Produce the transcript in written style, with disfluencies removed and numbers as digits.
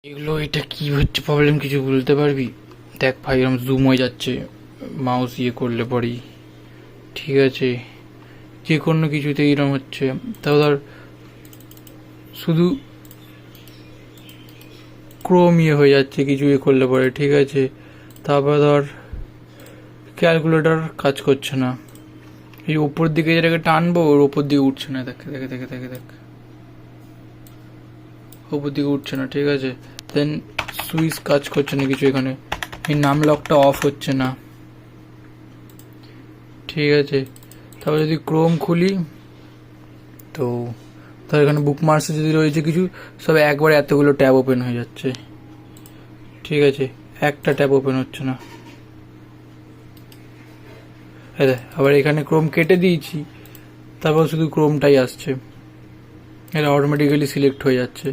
এগুলো এটা কি হচ্ছে প্রবলেম কিছু বলতে পারবি? দেখ ভাই এরকম জুম হয়ে যাচ্ছে মাউস করলে পরেই। ঠিক আছে, যে কোনো কিছুতে এরকম হচ্ছে। তাও ধর শুধু ক্রোম হয়ে যাচ্ছে কিছু করলে পরে। ঠিক আছে, তারপর ধর ক্যালকুলেটর কাজ করছে না। এই ওপর দিকে যেটাকে টানবো ওর ওপর দিকে উঠছে না। দেখ দেখে দেখে দেখে দেখ, ওপর দিকে উঠছে না। ঠিক আছে, দেন সুইচ কাজ করছে না কিছু এখানে। এই নাম লকটা অফ হচ্ছে না। ঠিক আছে, তারপর যদি ক্রোম খুলি তো ধর এখানে বুকমার্কসে যদি রয়েছে কিছু, সব একবারে এতগুলো ট্যাব ওপেন হয়ে যাচ্ছে। ঠিক আছে, একটা ট্যাব ওপেন হচ্ছে না। আবার এখানে ক্রোম কেটে দিয়েছি, তারপর শুধু ক্রোমটাই আসছে। এটা অটোমেটিক্যালি সিলেক্ট হয়ে যাচ্ছে।